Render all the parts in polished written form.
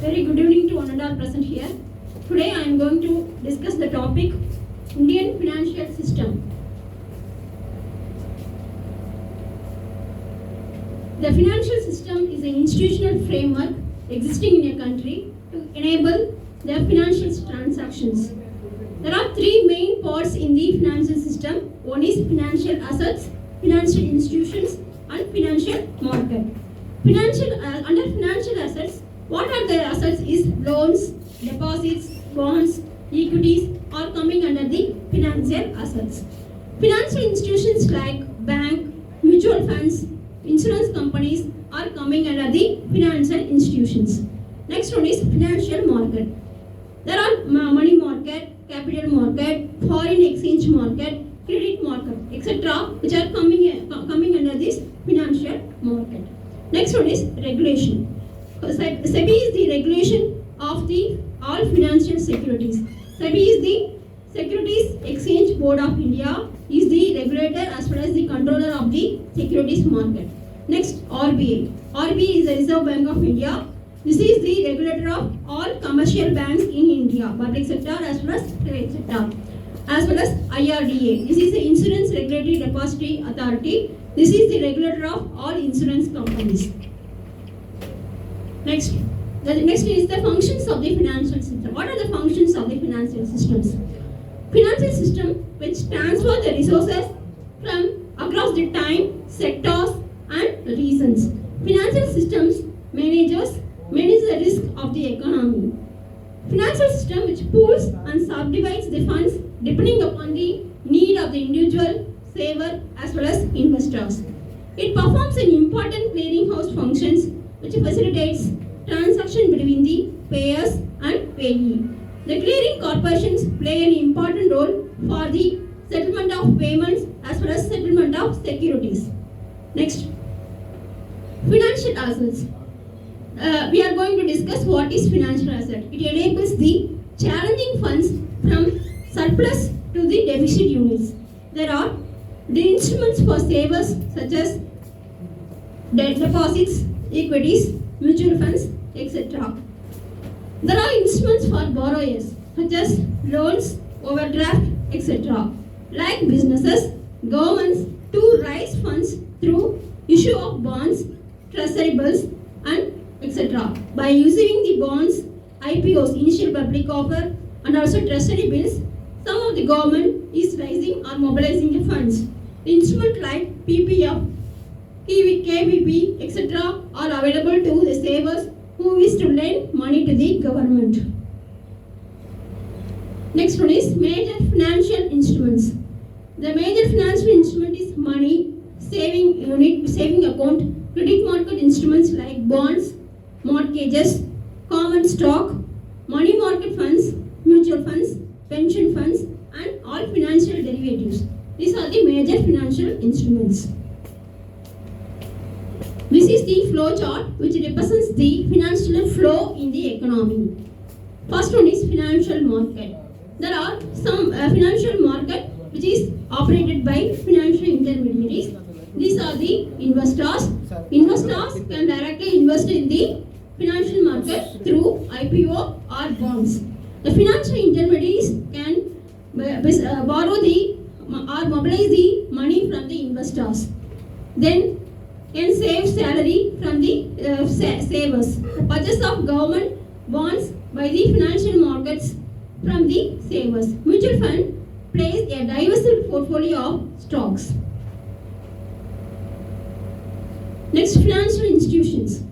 Very good evening to one and all present here. Today I am going to discuss the topic Indian financial system. The financial system is an institutional framework existing in a country to enable the financial transactions. There are three main parts in the financial system. One is financial assets, financial institutions, and financial market. Under financial assets, what are the assets is loans, deposits, bonds, equities are coming under the financial assets. Financial institutions like bank, mutual funds, insurance companies are coming under the financial institutions. Next one is financial market. There are money market, capital market, foreign exchange market, credit market, etc., which are coming under this financial market. Next one is regulation. SEBI is the regulation of the all financial securities. SEBI is the Securities Exchange Board of India, is the regulator as well as the controller of the securities market. Next, RBI. RBI is the Reserve Bank of India. This is the regulator of all commercial banks in India, public sector as well as private sector. As well as IRDA. This is the Insurance Regulatory Depository Authority. This is the regulator of all insurance companies. Next is the functions of the financial system. What are the functions of the financial systems? Financial system which transfer the resources from across the time, sectors, and regions. Financial systems manage the risk of the economy. Financial system which pools and subdivides the funds depending upon the need of the individual, saver as well as investors. It performs an important clearinghouse functions which facilitates transaction between the payers and payee. The clearing corporations play an important role for the settlement of payments as well as settlement of securities. Next, financial assets. We are going to discuss what is financial asset. It enables the challenging funds from surplus to the deficit units. There are the instruments for savers such as debt deposits, equities, mutual funds, etc. There are instruments for borrowers such as loans, overdraft, etc. Like businesses, governments to raise funds through issue of bonds, treasury bills, and etc. By using the bonds, IPOs, initial public offer, and also treasury bills, some of the government is raising or mobilizing the funds. The instrument like PPF, KVP, etc. are available to the savers who wish to lend money to the government. Next one is major financial instruments. The major financial instrument is money, saving unit, saving account, credit market instruments like bonds, mortgages, common stock, money market funds, mutual funds, pension funds, and all financial derivatives. These are the major financial instruments. This is the flow chart which represents the financial flow in the economy. First one is financial market. There are some financial market which is operated by financial intermediaries. These are the investors. Investors can directly invest in the financial market through IPO or bonds. The financial intermediaries can borrow the or mobilize the money from the investors. Then can save salary from the savers. Purchase of government bonds by the financial markets from the savers. Mutual fund plays a diverse portfolio of stocks. Next, financial institutions.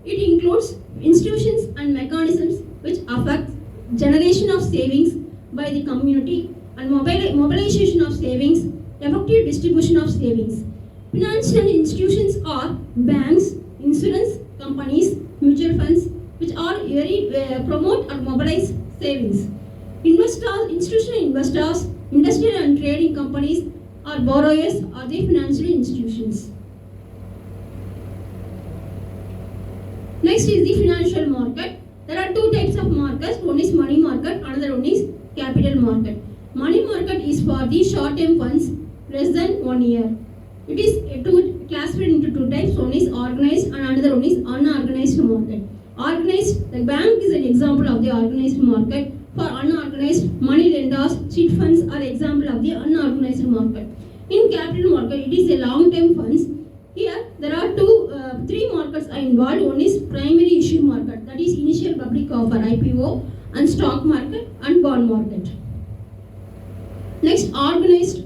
It includes institutions and mechanisms which affect generation of savings by the community and mobilization of savings, effective distribution of savings. Financial institutions are banks, insurance companies, mutual funds, which are very promote and mobilize savings. Institutional investors, industrial and trading companies, or borrowers are the financial institutions. Next is the financial market. There are two types of markets. One is money market, another one is capital market. Money market is for the short-term funds less than 1 year. It is classified into two types. One is organized and another one is unorganized market. Organized, the bank is an example of the organized market. For unorganized, money lenders, cheat funds are example of the unorganized market. In capital market, it is a long-term funds. Here, there are three markets are involved. One is primary issue market, that is initial public offer (IPO), and stock market and bond market. Next, organized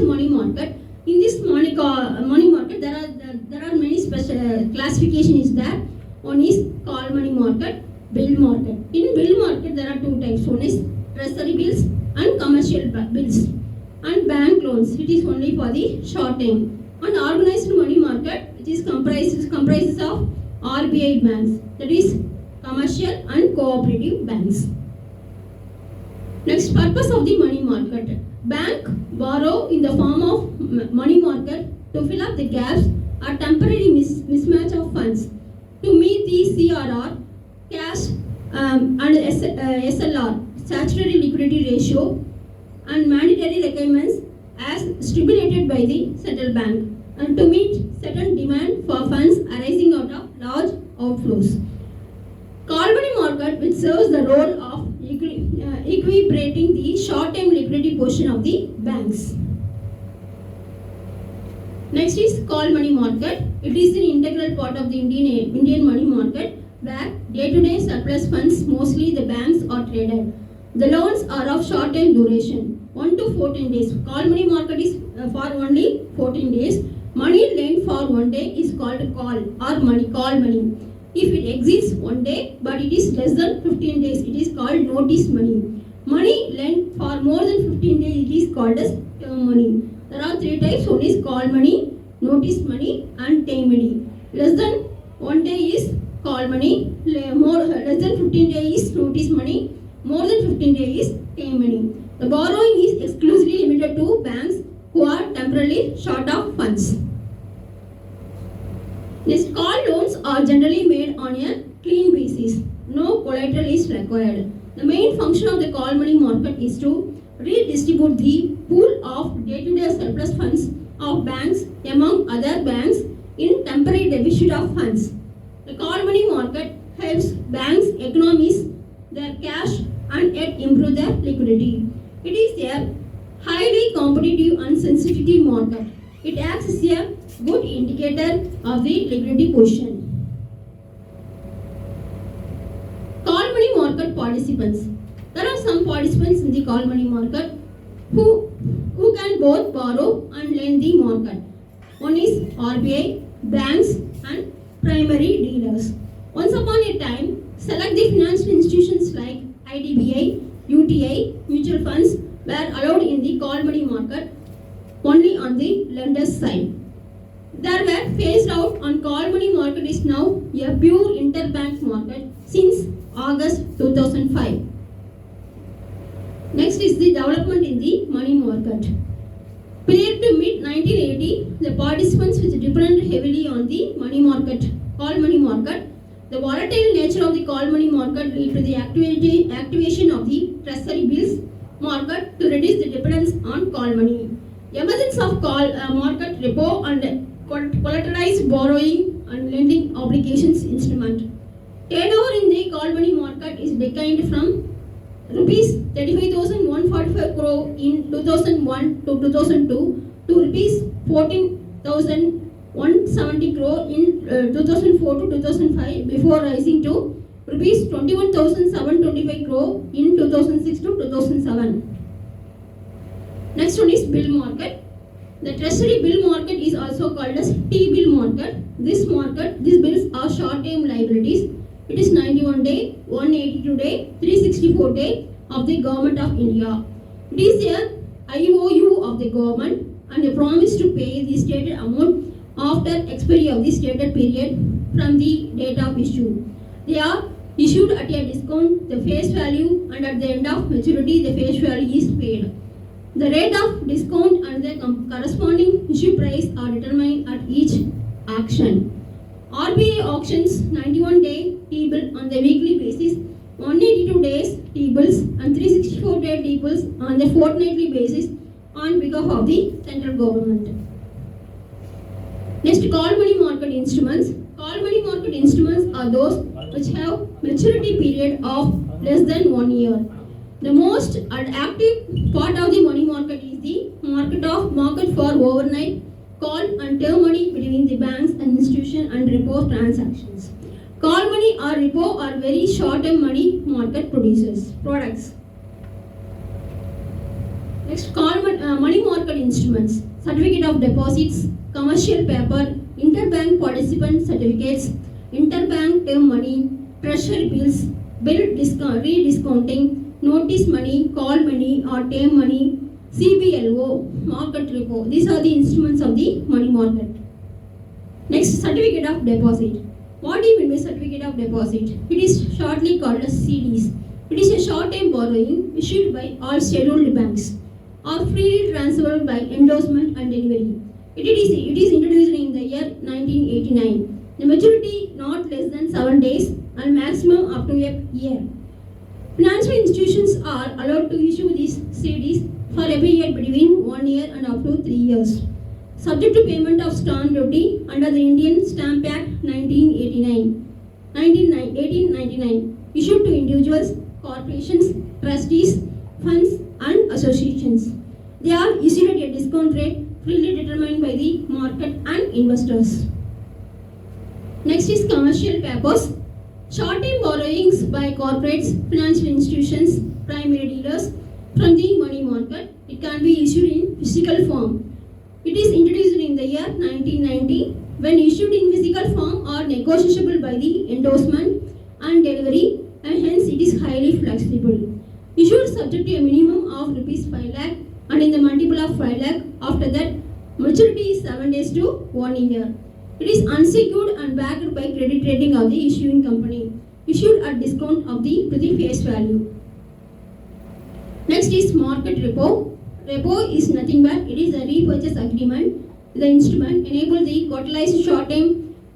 money market. In this money market, there are many special classifications there. One is call money market, bill market. In bill market, there are two types. One is treasury bills and commercial bills, and bank loans. It is only for the short time. And organized money market, which is comprises of RBI banks, that is commercial and cooperative banks. Next, purpose of the money market. Bank borrow in the form of money market to fill up the gaps or temporary mismatch of funds to meet the CRR, cash and SLR, statutory liquidity ratio, and mandatory requirements as stipulated by the central bank, and to meet certain demand for funds arising out of large outflows. Call money market, which serves the role of equilibrating the short-term liquidity portion of the banks. Next is call money market. It is an integral part of the Indian money market, where day-to-day surplus funds, mostly the banks, are traded. The loans are of short-term duration, 1 to 14 days. Call money market is for only 14 days. Money lent for 1 day is called call money. If it exceeds 1 day but it is less than 15 days, it is called notice money. Money lent for more than 15 days, it is called as term money. There are three types. One is call money, notice money, and term money. Less than 1 day is call money, less than 15 days is notice money, more than 15 days is term money. The borrowing is exclusively limited to banks who are temporarily short of funds. These call loans are generally made on a clean basis. No collateral is required. The main function of the call money market is to redistribute the pool of day-to-day surplus funds of banks among other banks in temporary deficit of funds. The call money market helps banks economize their cash and yet improve their liquidity. It is a highly competitive and sensitive market. It acts as a good indicator of the liquidity position. Call money market participants. There are some participants in the call money market who can both borrow and lend the market. One is RBI, banks, and primary dealers. Once upon a time, select the financial institutions like IDBI, UTI, mutual funds were allowed in the call money market only on the lender's side. They were phased out, and call money market is now a pure interbank market since August 2005. Next is the development in the money market. Prior to mid-1980, the participants which depended heavily on the money market, call money market. The volatile nature of the call money market led to the activation of the treasury bills market to reduce the dependence on call money. Emergence of call market repo and collateralized borrowing and lending obligations instrument. Turnover in the call money market is declined from rupees 35,145 crore in 2001 to 2002 to rupees 14,170 crore in 2004 to 2005 before rising to rupees 21,725 crore in 2006 to 2007. Next one is bill market. The treasury bill market is also called as T-bill market. These bills are short-term liabilities. It is 91 day, 182 day, 364 day of the Government of India. It is a IOU of the government and a promise to pay the stated amount after expiry of the stated period from the date of issue. They are issued at a discount, the face value, and at the end of maturity, the face value is paid. The rate of discount and the corresponding issue price are determined at each auction. RBI auctions 91 day T-bill on the weekly basis, 182 days T-bills and 364 day T-bills on the fortnightly basis on behalf of the central government. Next, call money market instruments. Call Call money market instruments are those which have maturity period of less than 1 year. The most active part of the money market is the market for overnight call and term money between the banks and institution and repo transactions. Call money or repo are very short-term money market products. Next, money market instruments, certificate of deposits, commercial paper, interbank participant certificates, interbank term money, treasury bills, rediscounting, notice money, call money or term money, CBLO, market repo. These are the instruments of the money market. Next, certificate of deposit. What do you mean by certificate of deposit? It is shortly called as CDs. It is a short-term borrowing issued by all scheduled banks or freely transferable by endorsement and delivery. It is introduced in the year 1989. The maturity not less than 7 days and maximum up to a year. Financial institutions are allowed to issue these CDs for a period between 1 year and up to 3 years, subject to payment of stamp duty under the Indian Stamp Act 1899, issued to individuals, corporations, trustees, funds and associations. They are issued at a discount rate freely determined by the market and investors. Next is commercial papers. Short-term borrowings by corporates, financial institutions, primary dealers from the money market. It can be issued in physical form. It is introduced in the year 1990. When issued in physical form are negotiable by the endorsement and delivery, and hence it is highly flexible. Issued subject to a minimum of rupees 5 lakh and in the multiple of 5 lakh. After that, maturity is 7 days to 1 year. It is unsecured and backed by credit rating of the issuing company. Issued at discount to the face value. Next is market repo. Repo is nothing but it is a repurchase agreement. The instrument enables the collateralized short-term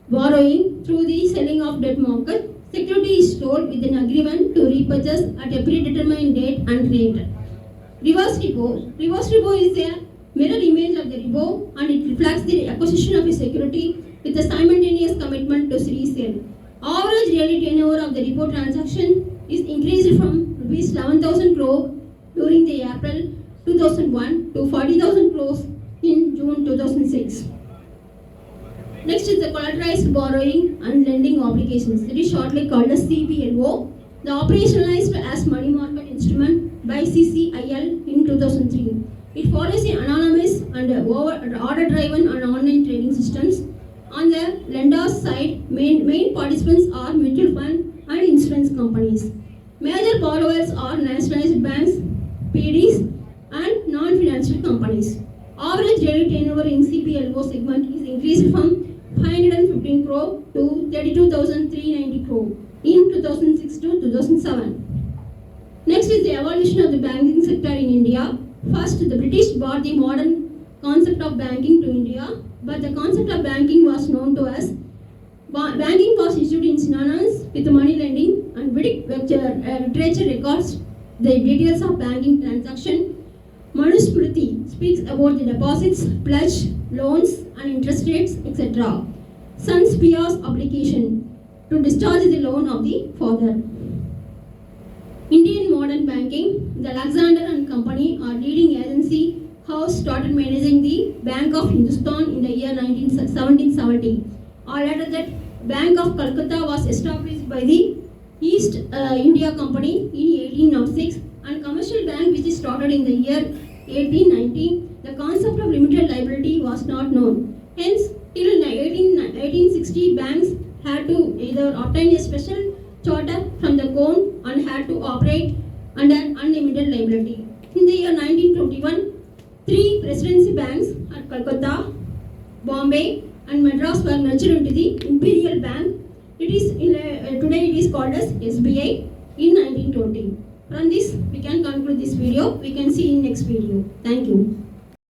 borrowing through the selling of debt market. Security is sold with an agreement to repurchase at a predetermined date and rate. Reverse repo. Reverse repo is a mirror image of the repo and it reflects the acquisition of a security with a simultaneous commitment to resale. Average daily turnover of the repo transaction is increased from rupees 11,000 crore during the April 2001 to 40,000 crores in June 2006. Next is the collateralized borrowing and lending obligations. It is shortly called as CBLO. The operationalized as money market instrument by CCIL in 2003. It follows the anonymous and order-driven and online trading systems. On the lender's side, main participants are mutual fund and insurance companies. Major borrowers are nationalized banks, PDs, and non-financial companies. Average daily turnover in CBLO segment is increased from 515 crore to 32,390 crore in 2006 to 2007. Next is the evolution of the banking sector in India. First, the British brought the modern concept of banking to India, but the concept of banking was known to us. Banking was issued in synonyms with money lending, and British literature records the details of banking transaction. Manusmriti speaks about the deposits, pledge, loans and interest rates, etc. Son's Pia's obligation to discharge the loan of the father. Indian modern banking, the Alexander and Company, our leading agency, house started managing the Bank of Hindustan in the year 1770. Or later that, Bank of Calcutta was established by the East India Company in 1806, and Commercial Bank, which is started in the year 1890. The concept of limited liability was not known. Hence, till 1860, banks had to either obtain a special charter from the Crown and had to operate under unlimited liability. In the year 1921, 3 presidency banks at Calcutta, Bombay, and Madras were merged into the Imperial Bank. Today it is called as SBI in 1920. From this, we can conclude this video. We can see in next video. Thank you.